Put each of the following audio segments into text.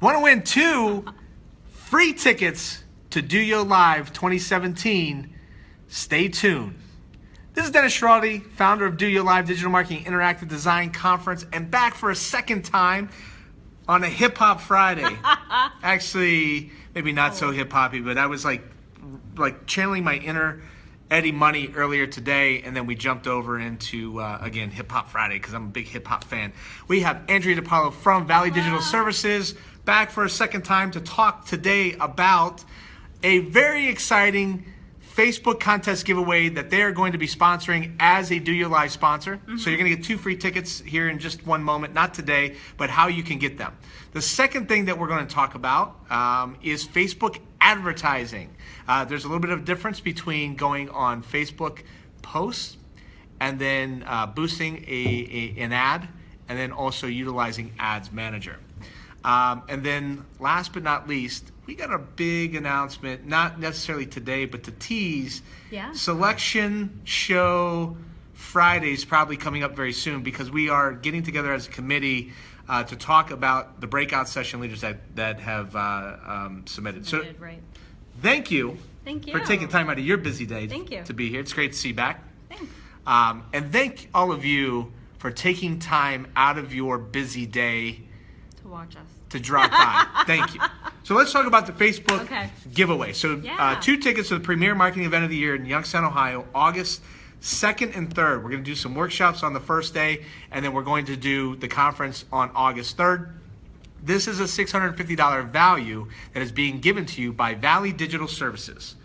Want to win 2 free tickets to DOYO Live 2017? Stay tuned. This is Dennis Schiraldi, founder of DOYO Live Digital Marketing Interactive Design Conference, and back for a second time on a Hip Hop Friday. Actually, maybe not so hip hoppy, but I was like channeling my inner Eddie Money earlier today, and then we jumped over into again Hip Hop Friday because I'm a big hip hop fan. We have Andrea DiPaolo from Valley Digital Services back for a second time to talk today about a very exciting Facebook contest giveaway that they are going to be sponsoring as a DOYO Live sponsor. So you're going to get 2 free tickets here in just one moment, not today, but how you can get them. The second thing that we're going to talk about is Facebook advertising. There's a little bit of difference between going on Facebook posts and then boosting an ad, and then also utilizing Ads Manager. And then last but not least, we got a big announcement, not necessarily today, but to tease. Selection Show Fridays probably coming up very soon, because we are getting together as a committee to talk about the breakout session leaders that have submitted. So thank you for taking time out of your busy day to be here. It's great to see you back. Thanks. And thank all of you for taking time out of your busy day To watch us. to drop by. Thank you. So let's talk about the Facebook giveaway. So 2 tickets to the premier marketing event of the year in Youngstown, Ohio, August 2nd and 3rd. We're going to do some workshops on the first day, and then we're going to do the conference on August 3rd. This is a $650 value that is being given to you by Valley Digital Services,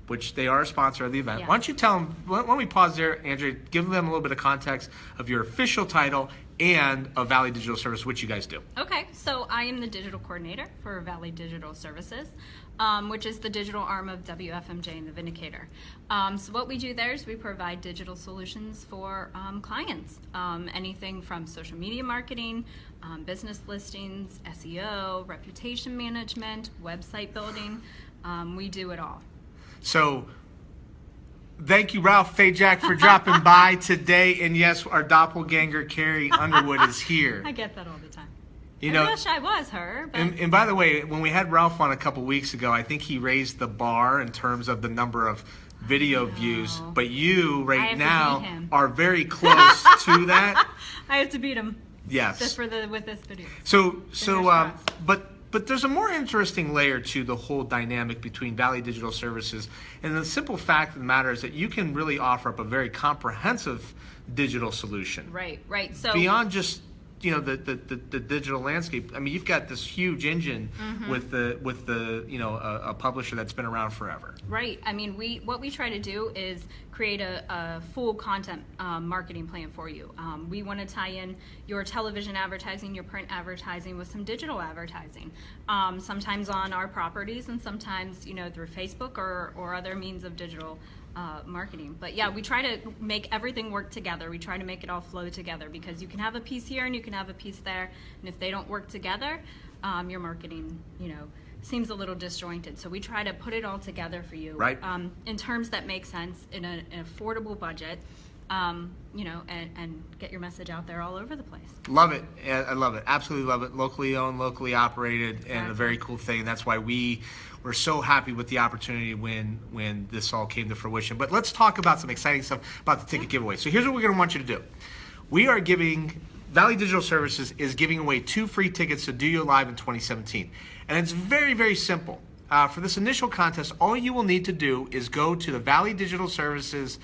which they are a sponsor of the event. Why don't you tell them, why don't we pause there, Andrea, give them a little bit of context of your official title and of Valley Digital Service, which you guys do. Okay, so I am the digital coordinator for Valley Digital Services, which is the digital arm of WFMJ and the Vindicator. So what we do there is we provide digital solutions for clients, anything from social media marketing, business listings, SEO, reputation management, website building. We do it all. So thank you, Ralph Fajak, for dropping by today. And yes, our doppelganger, Carrie Underwood, is here. I get that all the time. I wish I was her. But... And by the way, when we had Ralph on a couple weeks ago, I think he raised the bar in terms of the number of video views. But you, right now, are very close to that. I have to beat him. Yes. Just with this video. But there's a more interesting layer to the whole dynamic between Valley Digital Services, and the simple fact of the matter is that you can really offer up a very comprehensive digital solution. Right. So beyond just the digital landscape. I mean, you've got this huge engine with the a publisher that's been around forever. Right. I mean, what we try to do is create a full content marketing plan for you. We want to tie in your television advertising, your print advertising with some digital advertising. Sometimes on our properties, and sometimes through Facebook or other means of digital marketing. But yeah, we try to make everything work together. We try to make it all flow together, because you can have a piece here and you can have a piece there, and if they don't work together, your marketing, seems a little disjointed. So we try to put it all together for you, in terms that make sense in an affordable budget, and get your message out there all over the place. Love it. I love it. Absolutely love it. Locally owned, locally operated, and a very cool thing. That's why we're so happy with the opportunity when this all came to fruition. But let's talk about some exciting stuff about the ticket giveaway. So here's what we're going to want you to do. We are Valley Digital Services is giving away 2 free tickets to DOYO Live in 2017. And it's very, very simple. For this initial contest, all you will need to do is go to the Valley Digital Services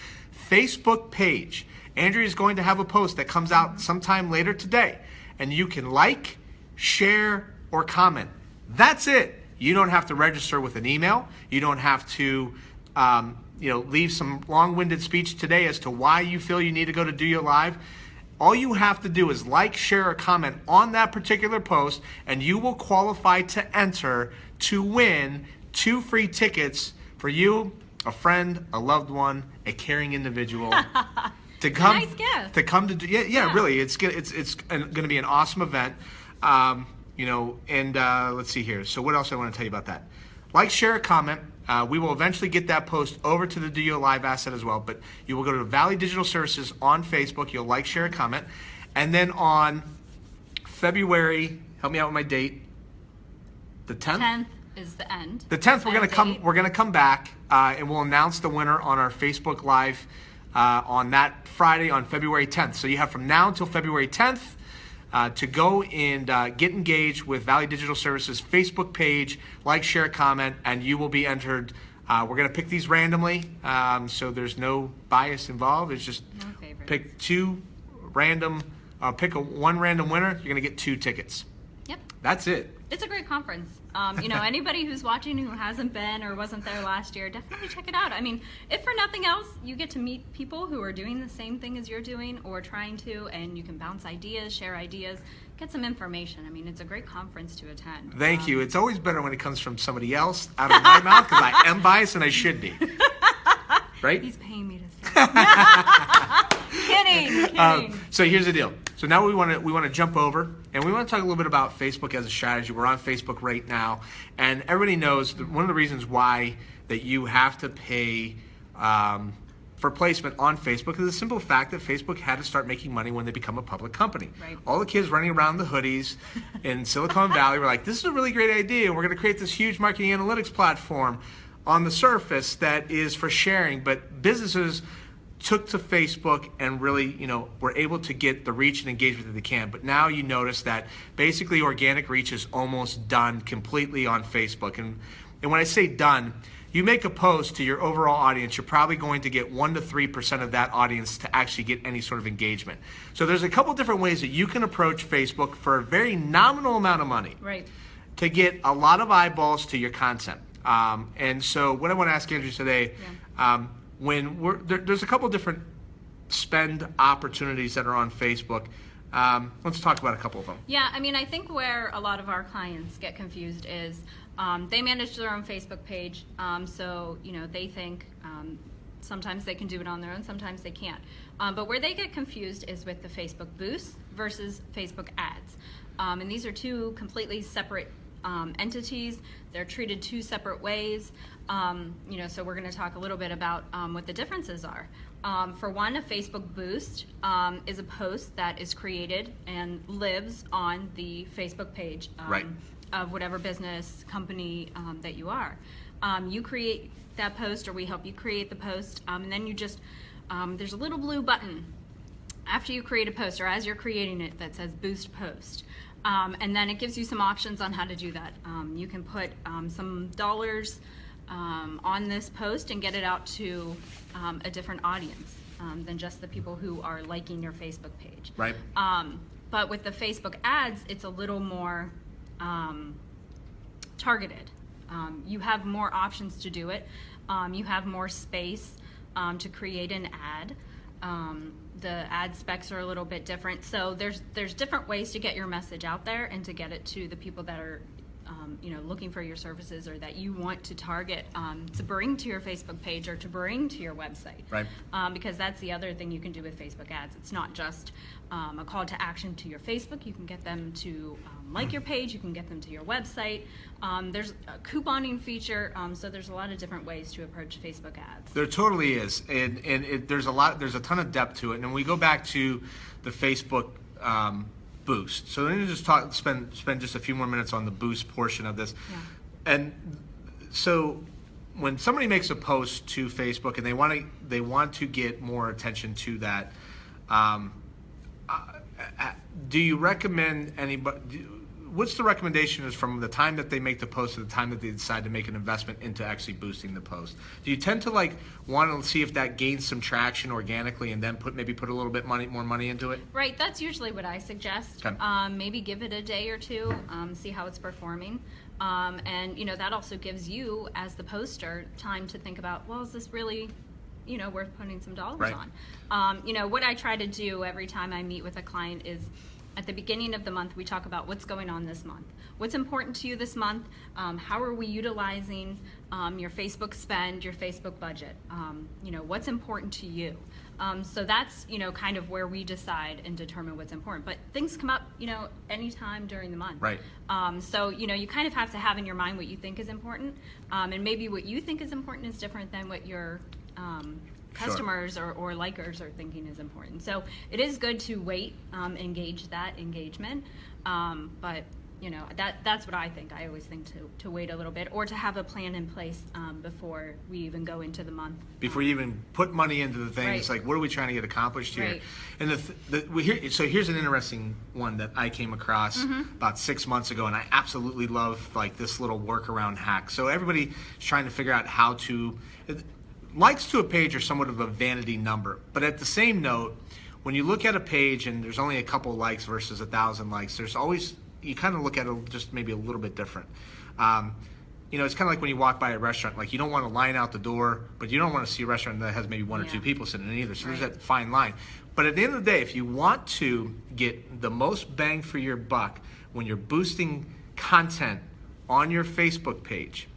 Facebook page. Andrea is going to have a post that comes out sometime later today, and you can like, share, or comment. That's it. You don't have to register with an email. You don't have to leave some long-winded speech today as to why you feel you need to go to DOYO Live. All you have to do is like, share, or comment on that particular post, and you will qualify to enter to win 2 free tickets for you, a friend, a loved one, a caring individual to come. Nice gift. To come to really, it's going to be an awesome event. Let's see here. So what else I want to tell you about that? Like, share, comment. We will eventually get that post over to the DOYO Live asset as well, but you will go to Valley Digital Services on Facebook. You'll like, share, comment. And then on February, help me out with my date. The 10th? 10th is the end. The 10th, we're End date. going to come back and we'll announce the winner on our Facebook Live on that Friday on February 10th. So you have from now until February 10th to go and get engaged with Valley Digital Services Facebook page, like, share, comment, and you will be entered. We're going to pick these randomly, so there's no bias involved. It's just No favorites. pick one random winner. You're going to get 2 tickets. Yep. That's it. It's a great conference. Anybody who's watching who hasn't been or wasn't there last year, definitely check it out. I mean, if for nothing else, you get to meet people who are doing the same thing as you're doing or trying to, and you can bounce ideas, share ideas, get some information. I mean, it's a great conference to attend. Thank you. It's always better when it comes from somebody else out of my mouth because I am biased and I should be. Right? He's paying me to say it. Kidding. So here's the deal. So now we want to jump over and we want to talk a little bit about Facebook as a strategy. We're on Facebook right now, and everybody knows that one of the reasons why that you have to pay for placement on Facebook is the simple fact that Facebook had to start making money when they become a public company. Right. All the kids running around the hoodies in Silicon Valley were like, "This is a really great idea, and we're going to create this huge marketing analytics platform on the surface that is for sharing," but businesses took to Facebook and really, were able to get the reach and engagement that they can. But now you notice that basically organic reach is almost done completely on Facebook. And when I say done, you make a post to your overall audience, you're probably going to get 1 to 3% of that audience to actually get any sort of engagement. So there's a couple different ways that you can approach Facebook for a very nominal amount of money. Right. To get a lot of eyeballs to your content. And so what I want to ask Andrew today, there's a couple different spend opportunities that are on Facebook. Let's talk about a couple of them. Yeah, I mean, I think where a lot of our clients get confused is they manage their own Facebook page, so they think sometimes they can do it on their own, sometimes they can't. But where they get confused is with the Facebook boosts versus Facebook ads, and these are two completely separate entities. They're treated 2 separate ways. So we're going to talk a little bit about what the differences are. For one, a Facebook boost is a post that is created and lives on the Facebook page Right. of whatever business company that you are. You create that post, or we help you create the post, and then you just there's a little blue button after you create a post or as you're creating it that says boost post. And then it gives you some options on how to do that. You can put some dollars on this post and get it out to a different audience than just the people who are liking your Facebook page. Right. But with the Facebook ads, it's a little more targeted. You have more options to do it. You have more space to create an ad. The ad specs are a little bit different, so there's different ways to get your message out there and to get it to the people that are looking for your services or that you want to target to bring to your Facebook page or to bring to your website. Right. Because that's the other thing you can do with Facebook ads. It's not just a call to action to your Facebook. You can get them to like your page. You can get them to your website. There's a couponing feature. So there's a lot of different ways to approach Facebook ads. There totally is, and there's a ton of depth to it. And when we go back to the Facebook boost, so let me just spend just a few more minutes on the boost portion of this. Yeah. And so when somebody makes a post to Facebook and they want to get more attention to that, do you recommend anybody? What's the recommendation is from the time that they make the post to the time that they decide to make an investment into actually boosting the post? Do you tend to want to see if that gains some traction organically and then put a little bit more money into it? Right, that's usually what I suggest. Okay. Maybe give it a day or two, see how it's performing. And that also gives you, as the poster, time to think about, well, is this really worth putting some dollars Right. on? What I try to do every time I meet with a client is at the beginning of the month, we talk about what's going on this month. What's important to you this month? How are we utilizing your Facebook spend, your Facebook budget? What's important to you? So that's, kind of where we decide and determine what's important. But things come up, anytime during the month. Right. So, you kind of have to have in your mind what you think is important. And maybe what you think is important is different than what your customers or likers are thinking is important. So it is good to wait, engage that engagement. But that's what I think. I always think to wait a little bit, or to have a plan in place before we even go into the month. Before you even put money into the thing, Right. it's like, what are we trying to get accomplished here? Right. And so here's an interesting one that I came across about 6 months ago, and I absolutely love like this little workaround hack. So everybody is trying to figure out how to. Likes to a page are somewhat of a vanity number, but at the same note, when you look at a page and there's only a couple likes versus 1,000 likes, there's always, you kind of look at it just maybe a little bit different. It's kind of like when you walk by a restaurant, like you don't want to line out the door, but you don't want to see a restaurant that has maybe one or two people sitting in it either. So there's that fine line. But at the end of the day, if you want to get the most bang for your buck when you're boosting content on your Facebook page,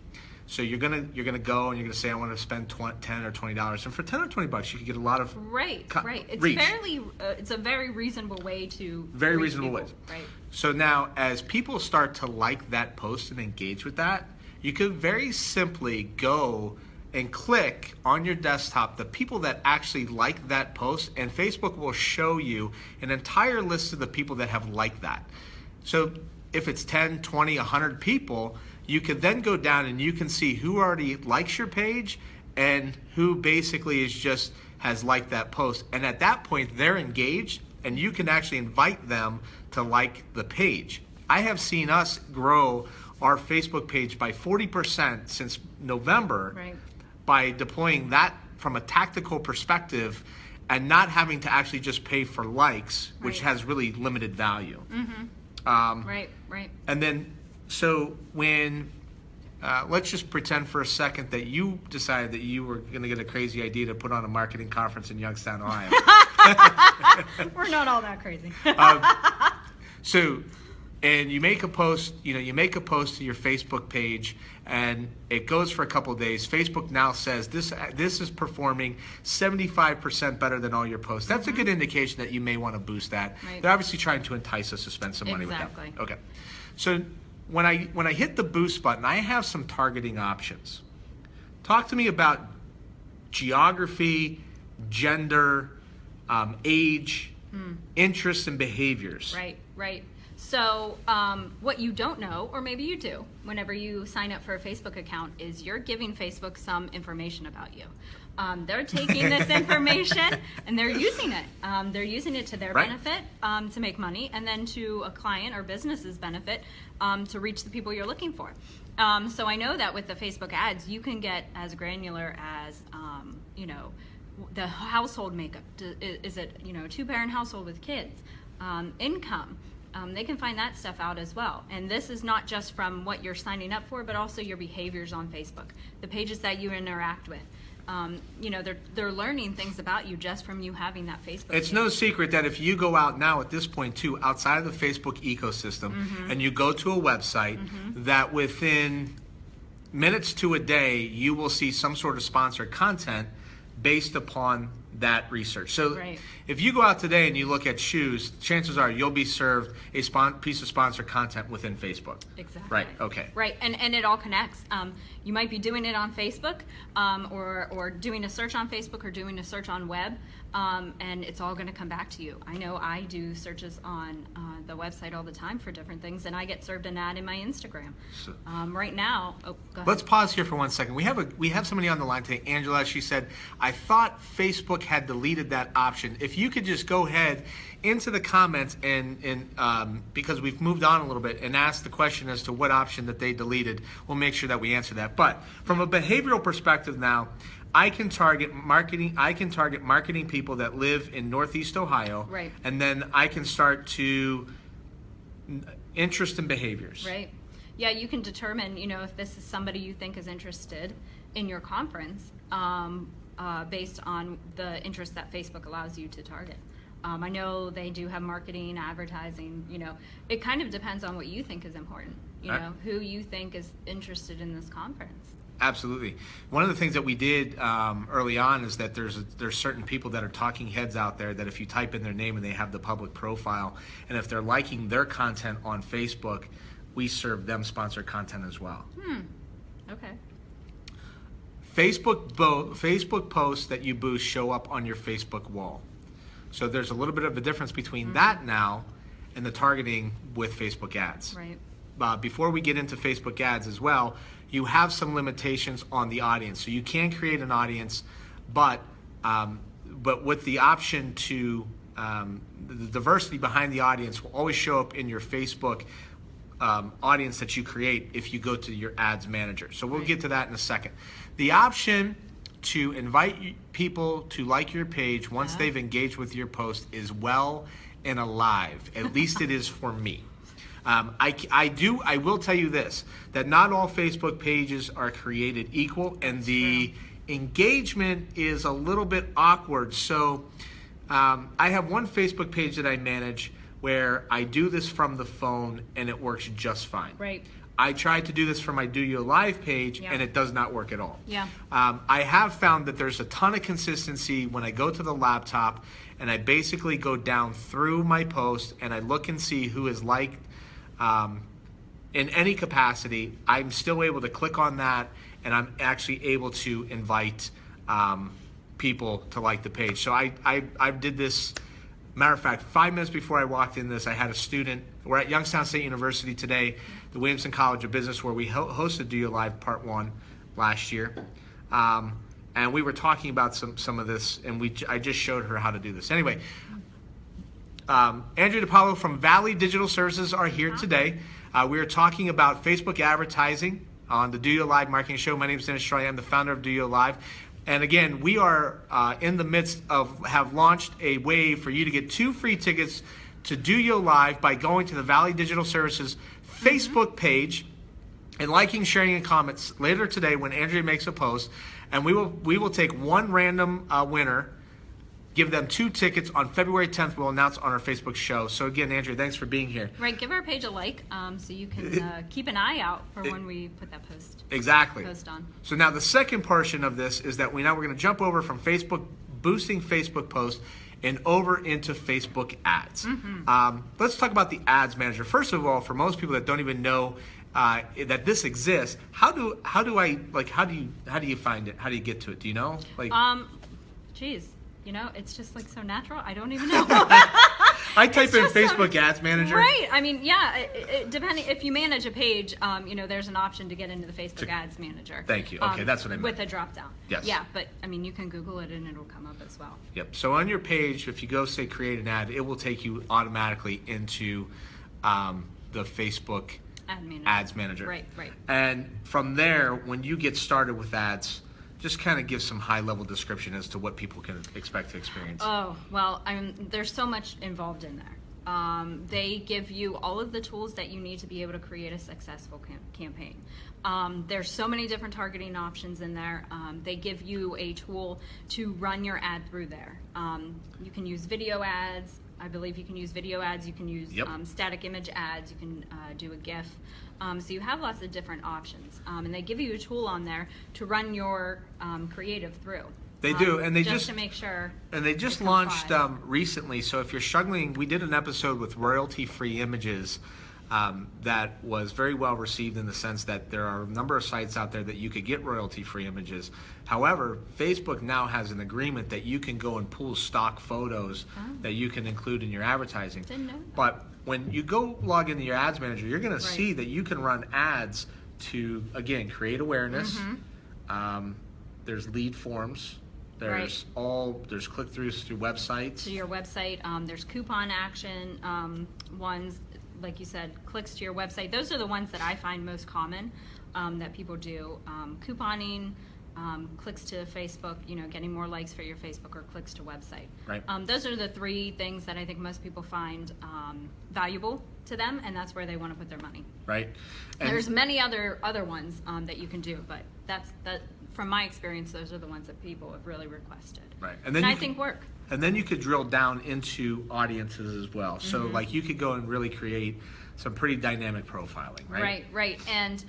so you're gonna go and you're gonna say, I want to spend $10 or $20, and for $10 or $20 you can get a lot of Right. It's reach. it's a very reasonable way to Very reach reasonable people. ways. Right. So now, as people start to like that post and engage with that, you could very simply go and click on your desktop the people that actually like that post, and Facebook will show you an entire list of the people that have liked that. So if it's 10, 20, 100 people, you could then go down and you can see who already likes your page and who basically has liked that post. And at that point, they're engaged, and you can actually invite them to like the page. I have seen us grow our Facebook page by 40% since November by deploying that from a tactical perspective and not having to actually just pay for likes, which has really limited value. Right. And then, so when, let's just pretend for a second that you decided that you were going to get a crazy idea to put on a marketing conference in Youngstown, Ohio. We're not all that crazy. And you make a post, to your Facebook page, and it goes for a couple of days. Facebook now says this is performing 75% better than all your posts. That's a good indication that you may want to boost that. Right. They're obviously trying to entice us to spend some money with Exactly. that. Okay. So when I hit the boost button, I have some targeting options. Talk to me about geography, gender, age, interests, and behaviors. Right. So what you don't know, or maybe you do, whenever you sign up for a Facebook account, is you're giving Facebook some information about you. They're taking this information and they're using it. They're using it to their benefit, to make money, and then to a client or business's benefit, to reach the people you're looking for. So I know that with the Facebook ads, you can get as granular as, the household makeup. Is it, a two-parent household with kids? Income. They can find that stuff out as well. And this is not just from what you're signing up for, but also your behaviors on Facebook, the pages that you interact with. They're learning things about you just from you having that Facebook It's page. no secret that if you go out now at this point too, outside of the Facebook ecosystem, and you go to a website, that within minutes to a day, you will see some sort of sponsored content based upon that research. So if you go out today and you look at shoes, chances are you'll be served a piece of sponsored content within Facebook. Exactly. Right, okay. Right, and it all connects. You might be doing it on Facebook, or doing a search on Facebook, or doing a search on web, and it's all going to come back to you. I know I do searches on the website all the time for different things, and I get served an ad in my Instagram. So, right now, go ahead. let's pause here for 1 second. We have somebody on the line today, Angela. She said, I thought Facebook had deleted that option. If you could just go ahead into the comments and because we've moved on a little bit, and ask the question as to what option that they deleted, we'll make sure that we answer that. But from a behavioral perspective now, I can target marketing people that live in Northeast Ohio. Right. And then I can start to interest and behaviors. Right. Yeah, you can determine, if this is somebody you think is interested in your conference, based on the interest that Facebook allows you to target. I know they do have marketing, advertising, it kind of depends on what you think is important, who you think is interested in this conference. Absolutely. One of the things that we did early on is that there's certain people that are talking heads out there that if you type in their name and they have the public profile, and if they're liking their content on Facebook, we serve them sponsored content as well. Okay. Facebook posts that you boost show up on your Facebook wall. So there's a little bit of a difference between that now and the targeting with Facebook ads. Right. before we get into Facebook ads as well, you have some limitations on the audience. So you can create an audience, but with the option to the diversity behind the audience will always show up in your Facebook audience that you create if you go to your ads manager. So we'll get to that in a second. The option to invite people to like your page once they've engaged with your post is well and alive. At least it is for me. I will tell you this, that not all Facebook pages are created equal, and the engagement is a little bit awkward. So I have one Facebook page that I manage where I do this from the phone and it works just fine. Right. I tried to do this for my DOYO Live page and it does not work at all. Yeah. I have found that there's a ton of consistency when I go to the laptop and I basically go down through my post and I look and see who is liked in any capacity. I'm still able to click on that and I'm actually able to invite people to like the page. So I did this. Matter of fact, 5 minutes before I walked in this, I had a student. We're at Youngstown State University today, the Williamson College of Business, where we hosted DOYO Live Part 1 last year. And we were talking about some of this, and I just showed her how to do this. Anyway, Andrea DiPaolo from Valley Digital Services are here today. We are talking about Facebook advertising on the DOYO Live Marketing Show. My name is Dennis Troy. I'm the founder of DOYO Live. And again, we are in the midst of have launched a way for you to get 2 free tickets to DOYO Live by going to the Valley Digital Services Facebook page and liking, sharing, and comments later today when Andrea makes a post. And we will take one random winner, give them 2 tickets on February 10th. We'll announce on our Facebook show. So again, Andrea, thanks for being here. Right, give our page a like so you can keep an eye out for when we put that post. Exactly. Post on. So now the second portion of this is that we're going to jump over from Facebook, boosting Facebook posts, and over into Facebook ads. Let's talk about the ads manager. First of all, for most people that don't even know that this exists, how do you find it? How do you get to it? Do you know? Geez. You know, it's just like so natural. I don't even know. I type in Facebook Ads Manager. Right. I mean, yeah. Depending if you manage a page, you know, there's an option to get into the Facebook Ads Manager. Thank you. Okay, that's what I meant. With a drop down. Yes. Yeah, but I mean, you can Google it and it'll come up as well. Yep. So on your page, if you go say create an ad, it will take you automatically into the Facebook Ads Manager. Right. Right. And from there, when you get started with ads, just kind of give some high-level description as to what people can expect to experience. Oh, well, there's so much involved in there. They give you all of the tools that you need to be able to create a successful campaign. There's so many different targeting options in there. They give you a tool to run your ad through there. You can use video ads. I believe you can use video ads. You can use static image ads. You can do a GIF. So you have lots of different options, and they give you a tool on there to run your creative through. They do, and they just to make sure. And they just launched recently. So if you're struggling, we did an episode with royalty-free images that was very well received in the sense that there are a number of sites out there that you could get royalty-free images. However, Facebook now has an agreement that you can go and pull stock photos that you can include in your advertising. Didn't know that. But when you go log into your ads manager, you're going to see that you can run ads to, again, create awareness. There's lead forms. There's there's click-throughs through websites. To your website. There's coupon action ones. Like you said, clicks to your website. Those are the ones that I find most common that people do. Couponing, clicks to Facebook, you know, getting more likes for your Facebook, or clicks to website. Right. Those are the 3 things that I think most people find valuable to them, and that's where they want to put their money. Right. And there's many other ones that you can do, but that from my experience, those are the ones that people have really requested. Right. And I think work. And then you could drill down into audiences as well. So like you could go and really create some pretty dynamic profiling, right? Right. And,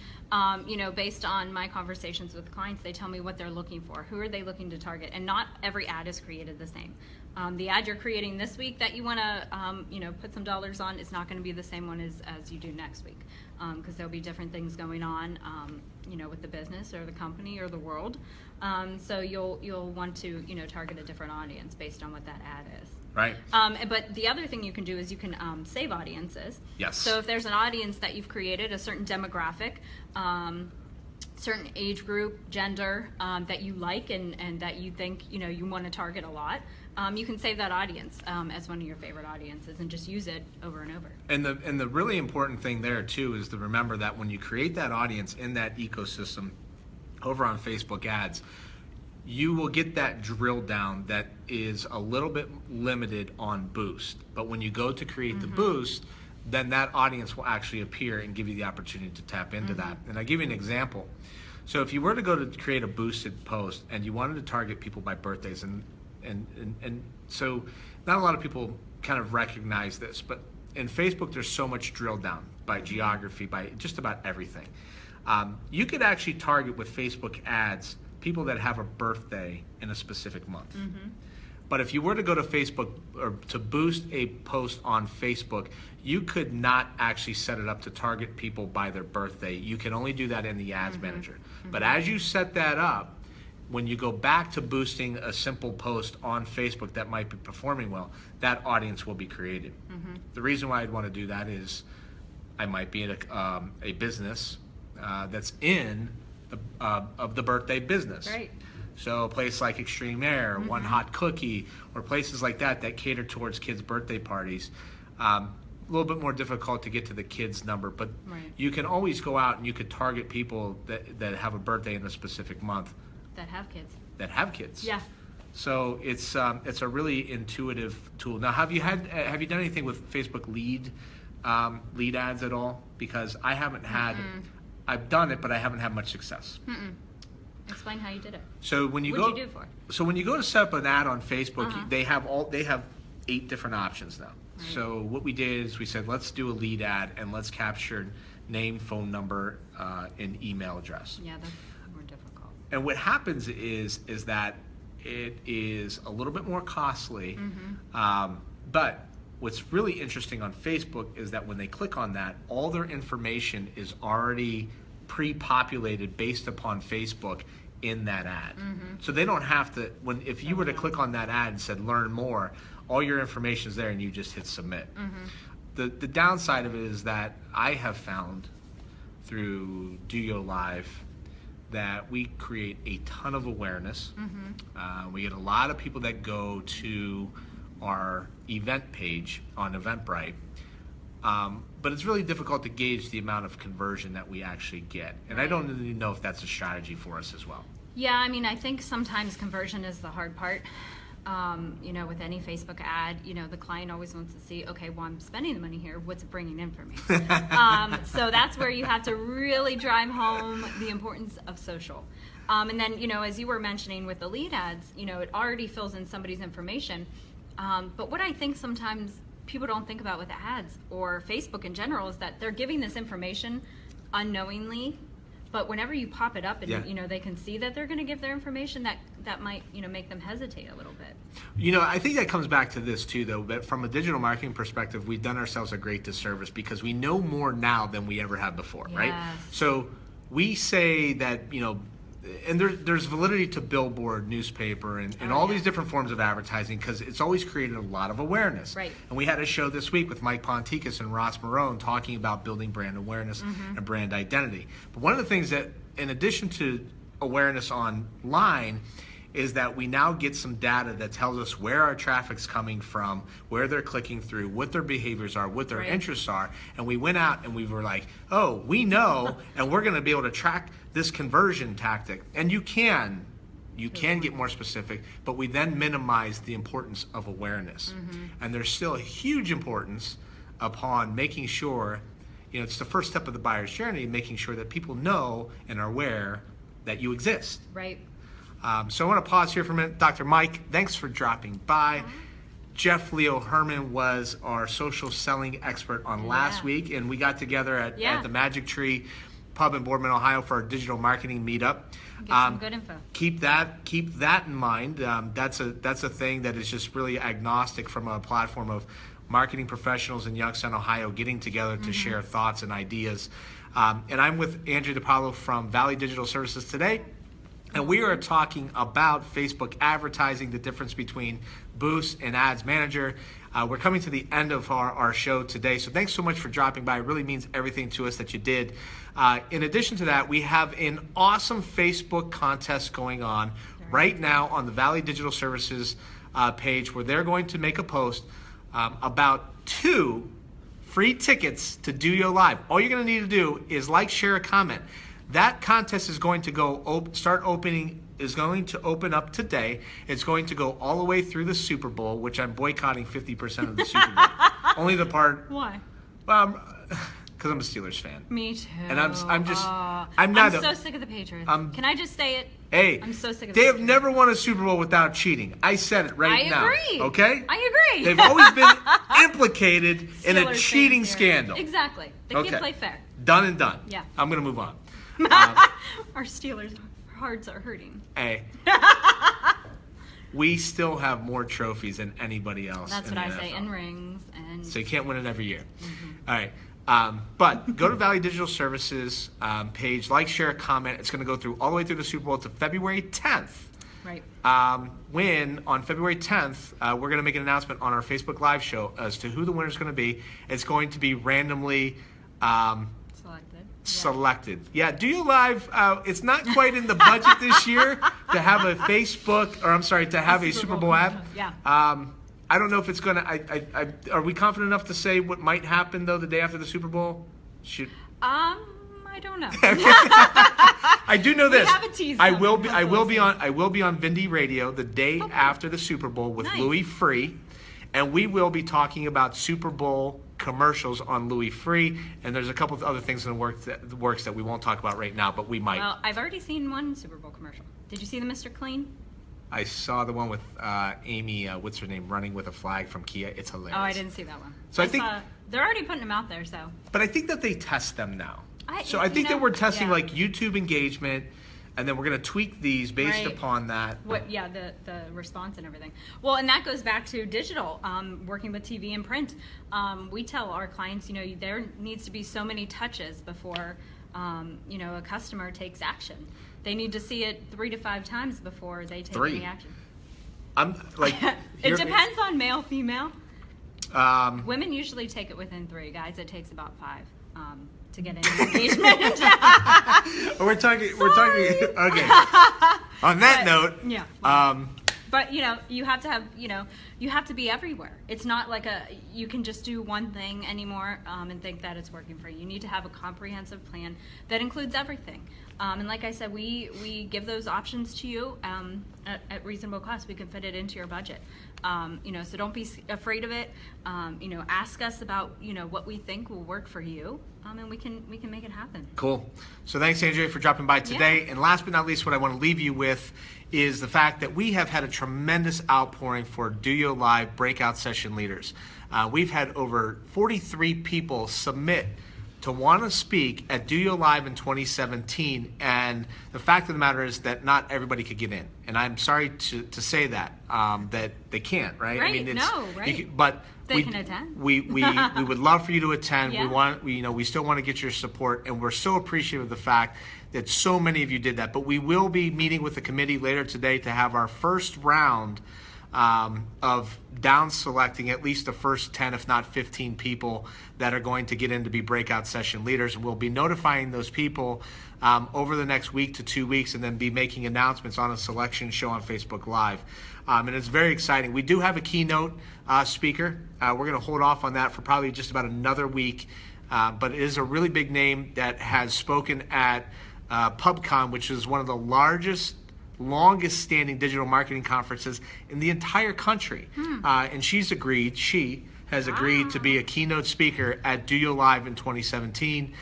you know, based on my conversations with clients, they tell me what they're looking for. Who are they looking to target? And not every ad is created the same. The ad you're creating this week that you want to, you know, put some dollars on is not going to be the same one as you do next week, because there'll be different things going on, you know, with the business or the company or the world. So you'll want to, you know, target a different audience based on on what that ad is. Right. But the other thing you can do is you can save audiences. Yes. So if there's an audience that you've created, a certain demographic, certain age group, gender that you like and that you think you want to target a lot, you can save that audience as one of your favorite audiences and just use it over and over. And the really important thing there too is to remember that when you create that audience in that ecosystem over on Facebook ads, you will get that drill down that is a little bit limited on boost. But when you go to create the boost, then that audience will actually appear and give you the opportunity to tap into that. And I'll give you an example. So if you were to go to create a boosted post and you wanted to target people by birthdays, and so not a lot of people kind of recognize this, but in Facebook there's so much drilled down by geography, by just about everything. You could actually target with Facebook ads people that have a birthday in a specific month. But if you were to go to Facebook or to boost a post on Facebook, you could not actually set it up to target people by their birthday. You can only do that in the ads manager. But as you set that up, when you go back to boosting a simple post on Facebook that might be performing well, that audience will be created. The reason why I'd want to do that is I might be in a business that's in of the birthday business. Right. So a place like Extreme Air, One Hot Cookie, or places like that that cater towards kids' birthday parties. A little bit more difficult to get to the kids' number, but you can always go out and you could target people that have a birthday in a specific month. That have kids. That have kids. Yeah. So it's a really intuitive tool. Now, have you done anything with Facebook lead ads at all? Because I haven't had. I've done it, but I haven't had much success. Explain how you did it. So when you What'd you do it for? So when you go to set up an ad on Facebook, they have 8 different options now. Right. So what we did is we said, let's do a lead ad and let's capture name, phone number, and email address. Yeah, that's more difficult. And what happens is that it is a little bit more costly, but what's really interesting on Facebook is that when they click on that, all their information is already pre-populated based upon Facebook in that ad. So they don't have to, if you were to click on that ad and said learn more, all your information is there and you just hit submit. The downside of it is that I have found through DOYO Live that we create a ton of awareness. We get a lot of people that go to our event page on Eventbrite, but it's really difficult to gauge the amount of conversion that we actually get. And I don't really know if that's a strategy for us as well. Yeah, I mean, I think sometimes conversion is the hard part. With any Facebook ad, the client always wants to see, okay, well, I'm spending the money here. What's it bringing in for me? So that's where you have to really drive home the importance of social. And then, as you were mentioning with the lead ads, it already fills in somebody's information. But what I think sometimes people don't think about with ads or Facebook in general is that they're giving this information unknowingly. But whenever you pop it up and they can see that they're going to give their information, that might make them hesitate a little bit. I think that comes back to this too, though. But from a digital marketing perspective, we've done ourselves a great disservice because we know more now than we ever have before, right? So we say that and there's validity to billboard, newspaper, and all these different forms of advertising because it's always created a lot of awareness. Right. And we had a show this week with Mike Ponticus and Ross Marone talking about building brand awareness and brand identity. But one of the things that, in addition to awareness online, is that we now get some data that tells us where our traffic's coming from, where they're clicking through, what their behaviors are, what their interests are. And we went out and we were like, oh, we know, and we're going to be able to track this conversion tactic. And you can get more specific, but we then minimize the importance of awareness. And there's still a huge importance upon making sure, it's the first step of the buyer's journey, making sure that people know and are aware that you exist. Right. So I want to pause here for a minute. Dr. Mike, thanks for dropping by. Jeff Leo Herman was our social selling expert on last week, and we got together at the Magic Tree Pub in Boardman, Ohio for our digital marketing meetup. Get some good info. Keep that in mind. That's a thing that is just really agnostic from a platform of marketing professionals in Youngstown, Ohio, getting together to share thoughts and ideas. And I'm with Andrew DiPaolo from Valley Digital Services today. And we are talking about Facebook advertising, the difference between Boost and Ads Manager. We're coming to the end of our show today, so thanks so much for dropping by. It really means everything to us that you did. In addition to that, we have an awesome Facebook contest going on right now on the Valley Digital Services page, where they're going to make a post about 2 free tickets to DOYO Live. All you're going to need to do is like, share, a comment. That contest is going to go is going to open up today. It's going to go all the way through the Super Bowl, which I'm boycotting 50% of the Super Bowl. Only the part. Why? Because I'm a Steelers fan. Me too. And I'm so sick of the Patriots. Can I just say it? Hey, I'm so sick of they the have never won a Super Bowl without cheating. I said it right now. I agree. Okay? I agree. They've always been implicated in a Steelers cheating fans here. scandal. Exactly. They can't play fair. Done and done. Yeah. I'm going to move on. Our Steelers' hearts are hurting. Hey. We still have more trophies than anybody else. That's in what the I say, NFL. and rings. And So you can't win it every year. All right. But go to Valley Digital Services page, like, share, comment. It's going to go through all the way through the Super Bowl to February 10th. Right. When on February 10th, we're going to make an announcement on our Facebook Live show as to who the winner is going to be. It's going to be randomly selected. Yeah, DOYO Live, it's not quite in the budget this year to have a Facebook, or I'm sorry, to have a Super Bowl app. Yeah. I don't know if it's going to, are we confident enough to say what might happen, though, the day after the Super Bowl? I don't know. I do know this. We have a tease I will be on Vindy Radio the day after the Super Bowl with Louis Free, and we will be talking about Super Bowl commercials on Louis Free, and there's a couple of other things in the works that we won't talk about right now, but we might. Well, I've already seen one Super Bowl commercial. Did you see the Mr. Clean? I saw the one with Amy, what's her name, running with a flag from Kia. It's hilarious. Oh, I didn't see that one. So I think they're already putting them out there. So. But I think that they test them now. I think that we're testing like YouTube engagement, and then we're going to tweak these based upon that. The response and everything. Well, and that goes back to digital, working with TV and print. We tell our clients, there needs to be so many touches before, a customer takes action. They need to see it 3 to 5 times before they take any action. It depends on male, female. Women usually take it within 3. Guys, it takes about 5. To get any engagement. we're talking. Okay. On that note, yeah. But you have to have. You have to be everywhere. It's not like you can just do one thing anymore and think that it's working for you. You need to have a comprehensive plan that includes everything. And like I said, we give those options to you at reasonable cost. We can fit it into your budget. So don't be afraid of it. Ask us about what we think will work for you, and we can make it happen. Cool. So thanks, Andrea, for dropping by today. Yeah. And last but not least, what I want to leave you with is the fact that we have had a tremendous outpouring for DOYO Live breakout session leaders. We've had over 43 people submit to want to speak at DOYO Live in 2017, and the fact of the matter is that not everybody could get in, and I'm sorry to say that that they can't, right? Right. I mean, but they can attend. We would love for you to attend. Yeah. We still want to get your support, and we're so appreciative of the fact that so many of you did that. But we will be meeting with the committee later today to have our first round of down selecting at least the first 10, if not 15 people that are going to get in to be breakout session leaders. And we'll be notifying those people over the next week to 2 weeks, and then be making announcements on a selection show on Facebook Live. And it's very exciting. We do have a keynote speaker. We're going to hold off on that for probably just about another week. But it is a really big name that has spoken at PubCon, which is one of the longest standing digital marketing conferences in the entire country. And she has agreed to be a keynote speaker at DOYO Live in 2017.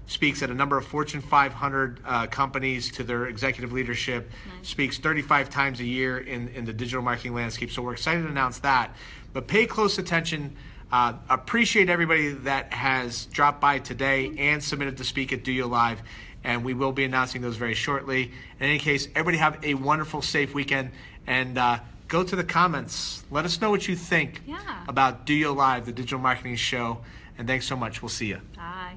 Speaks at a number of Fortune 500 companies to their executive leadership. Nice. Speaks 35 times a year in the digital marketing landscape. So we're excited to announce that. But pay close attention. Appreciate everybody that has dropped by today and submitted to speak at DOYO Live. And we will be announcing those very shortly. In any case, everybody have a wonderful, safe weekend. And go to the comments. Let us know what you think about DOYO Live, the digital marketing show. And thanks so much. We'll see you. Bye.